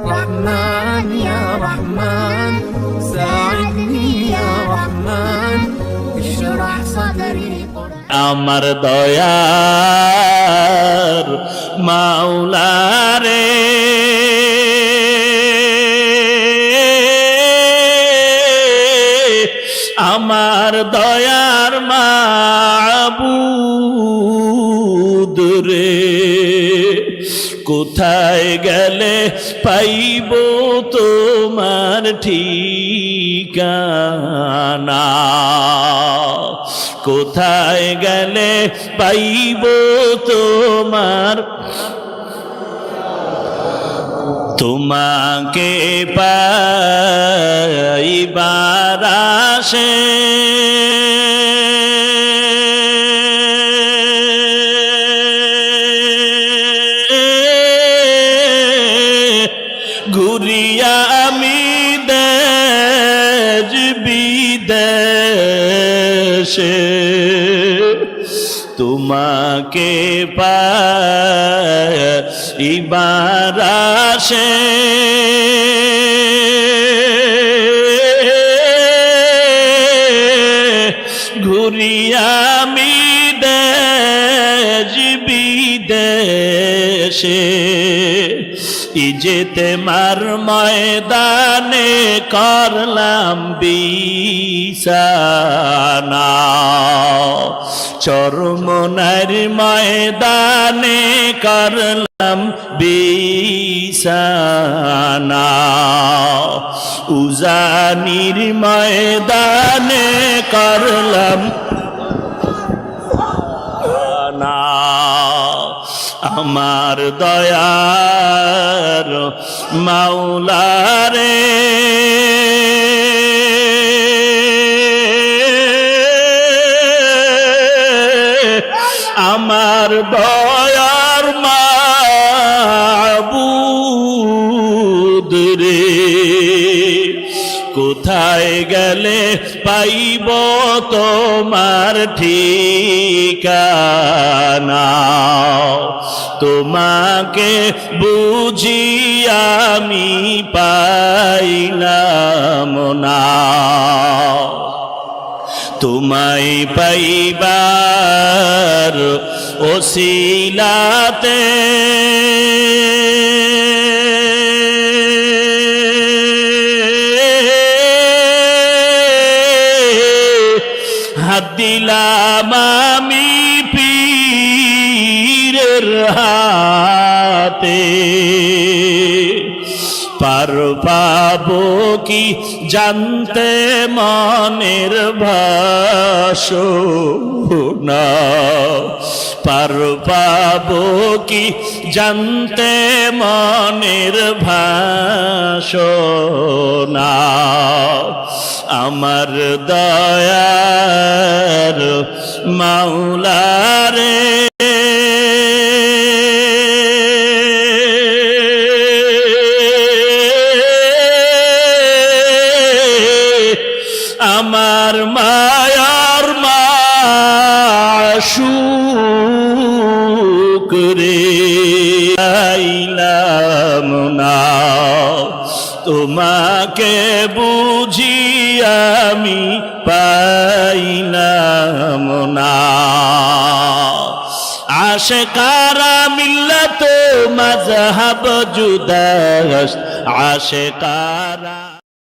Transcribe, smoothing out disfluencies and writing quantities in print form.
رحمن يا رحمن ساعدني يا رحمن اشرح صدري আমার দয়ার মাওলা রে আমার দয়ার মাবুদ রে কোথায় গেলে পাইব তোমার ঠিকানা কোথায় গেলে পাইব তোমার তোমাকে পাইবার আশে ঘুরিয়া আমি দেশ বিদেশে তোমাকে পাইবার আশে ঘুরিয়া আমি দেশ বিদেশে ইজতেমার ময়দানে করলাম বিছানা চরমনার ময়দানে করলাম বিছানা উজানির ময়দানে করলাম না আমার দয়ার মাওলা রে আমার দয়ার মাবুদ রে কোথায় গেলে পাইব তোমার ঠিকানা তোমাকে বুঝি আমি পাইলাম না তোমায় পাইবার ওসিলাতে হাত দিলাম আমি পীরের হাতে পার পাবো কি জানতে মনের ভাষণা পার পাবো কি জানতে মনের ভাষণা আমার দয়ার মাওলা রে আমার মায়ার মাশূক রে আইলাম না তোমাকে বুঝি আমি পাইলাম না আশিকারা মিল্লাত মাযহাব জুদাস্ত আশিকারা